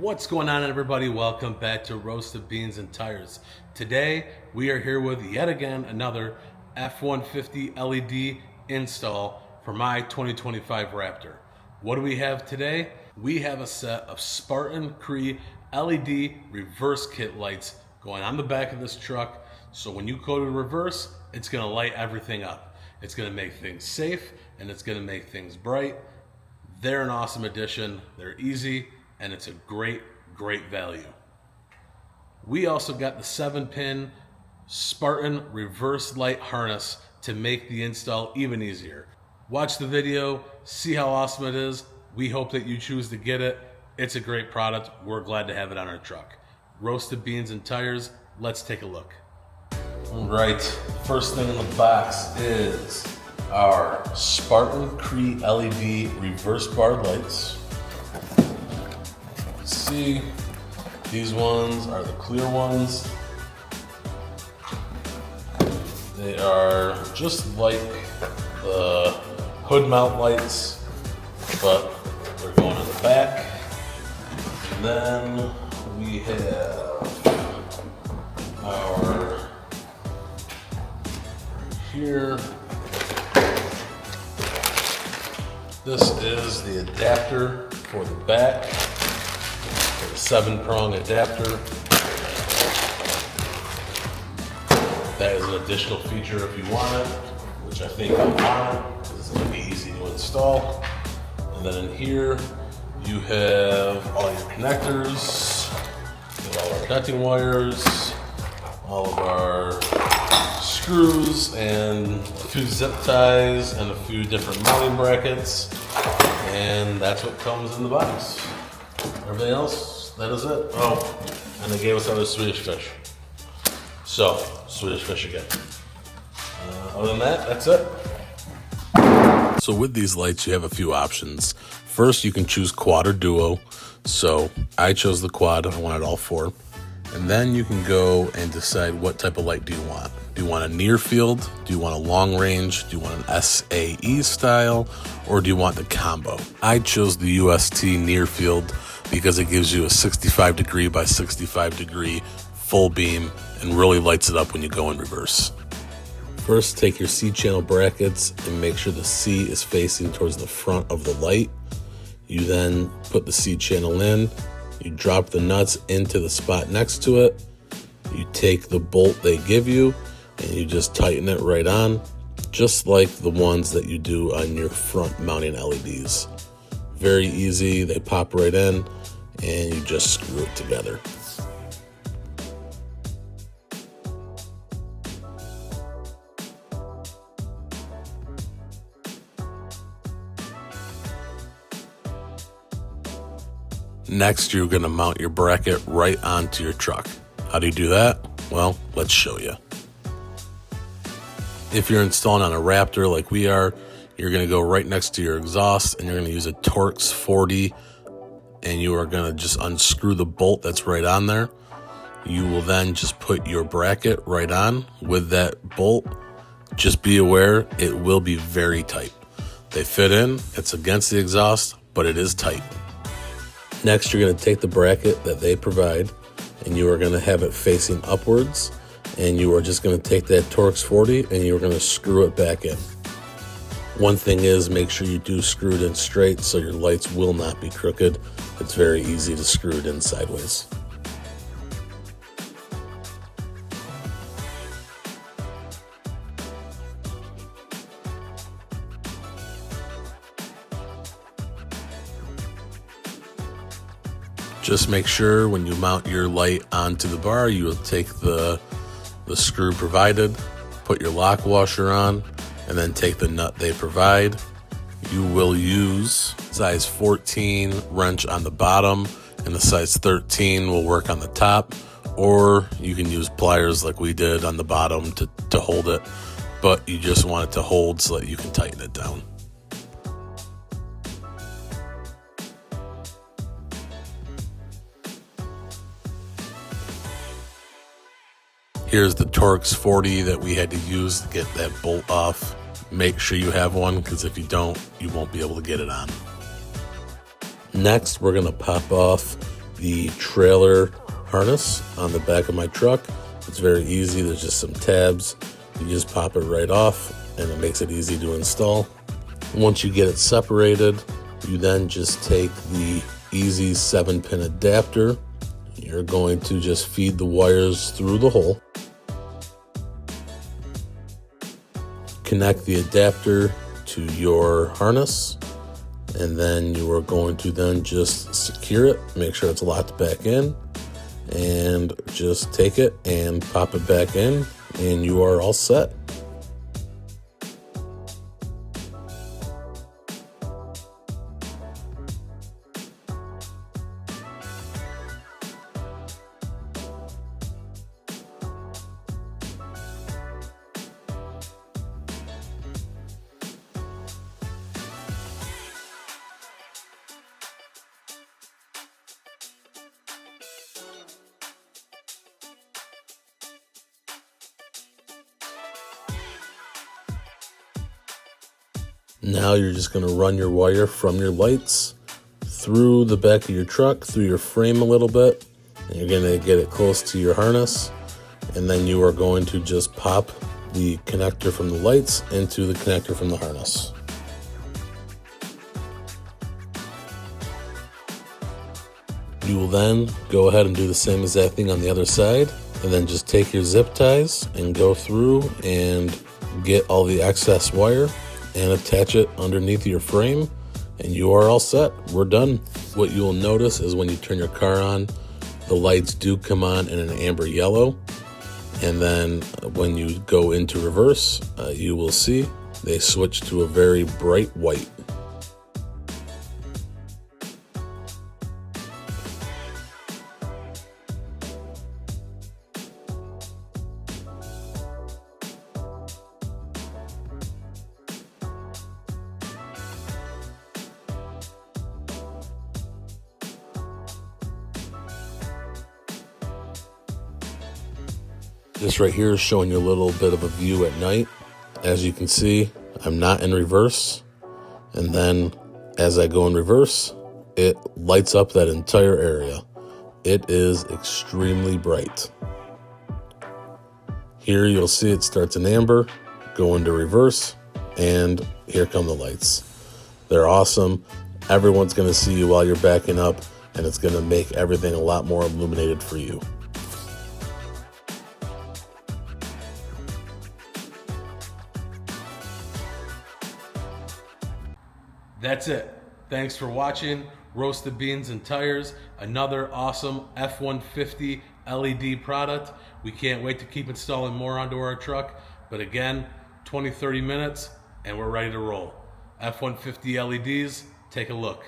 What's going on, everybody? Welcome back to Roasted Beans and Tires. Today we are here with yet again another F150 LED install for my 2025 Raptor. What do we have today? We have a set of Spartan CREE LED reverse kit lights going on the back of this truck, so when you go to reverse, it's going to light everything up. It's going to make things safe and it's going to make things bright. They're an awesome addition. They're easy and it's a great value. We also got the 7-pin Spartan reverse light harness to make the install even easier. Watch the video, see how awesome it is. We hope that you choose to get it. It's a great product. We're glad to have it on our truck. Roasted Beans and Tires, let's take a look. All right, first thing in the box is our Spartan CREE LED reverse bar lights. See, these ones are the clear ones. They are just like the hood mount lights, but they're going in the back. And then we have our here. This is the adapter for the back, for the 7-prong adapter. That is an additional feature if you want it, which I think I want it because it's going to be easy to install. And then in here, you have all your connectors, you have all our connecting wires, all of our screws, and a few zip ties, and a few different mounting brackets. And that's what comes in the box. Everything else, that is it. Oh, and they gave us other Swedish fish. So, Swedish fish again. Other than that, that's it. So with these lights, you have a few options. First, you can choose quad or duo. So I chose the quad. I wanted all 4. And then you can go and decide what type of light do you want. Do you want a near field? Do you want a long range? Do you want an SAE style? Or do you want the combo? I chose the UST near field because it gives you a 65 degree by 65 degree full beam and really lights it up when you go in reverse. First, take your C channel brackets and make sure the C is facing towards the front of the light. You then put the C channel in, you drop the nuts into the spot next to it, you take the bolt they give you and you just tighten it right on, just like the ones that you do on your front mounting LEDs. Very easy, they pop right in and you just screw it together. Next, you're going to mount your bracket right onto your truck. How do you do that? Well, let's show you. If you're installing on a Raptor like we are, you're going to go right next to your exhaust and you're going to use a Torx 40 and you are going to just unscrew the bolt that's right on there. You will then just put your bracket right on with that bolt. Just be aware, it will be very tight. They fit in, it's against the exhaust, but it is tight. Next, you're going to take the bracket that they provide and you are going to have it facing upwards, and you are just going to take that Torx 40 and you're going to screw it back in. One thing is, make sure you do screw it in straight so your lights will not be crooked. It's very easy to screw it in sideways. Just make sure when you mount your light onto the bar, you will take the screw provided, put your lock washer on, and then take the nut they provide. You will use size 14 wrench on the bottom, and the size 13 will work on the top, or you can use pliers like we did on the bottom to hold it, but you just want it to hold so that you can tighten it down. Here's the Torx 40 that we had to use to get that bolt off. Make sure you have one, because if you don't, you won't be able to get it on. Next, we're going to pop off the trailer harness on the back of my truck. It's very easy. There's just some tabs. You just pop it right off and it makes it easy to install. Once you get it separated, you then just take the easy 7-pin adapter. You're going to just feed the wires through the hole. Connect the adapter to your harness, and then you are going to then just secure it, make sure it's locked back in, and just take it and pop it back in, and you are all set. Now you're just going to run your wire from your lights through the back of your truck, through your frame a little bit, and you're going to get it close to your harness, and then you are going to just pop the connector from the lights into the connector from the harness. You will then go ahead and do the same exact thing on the other side, and then just take your zip ties and go through and get all the excess wire and attach it underneath your frame, and you are all set. We're done. What you will notice is when you turn your car on, the lights do come on in an amber yellow, and then when you go into reverse, you will see they switch to a very bright white. This right here is showing you a little bit of a view at night. As you can see, I'm not in reverse. And then as I go in reverse, it lights up that entire area. It is extremely bright. Here you'll see it starts in amber, go into reverse, and here come the lights. They're awesome. Everyone's gonna see you while you're backing up, and it's gonna make everything a lot more illuminated for you. That's it. Thanks for watching Roasted Beans and Tires, another awesome F150 LED product. We can't wait to keep installing more onto our truck, but again, 20-30 minutes and we're ready to roll. F150 LEDs, take a look.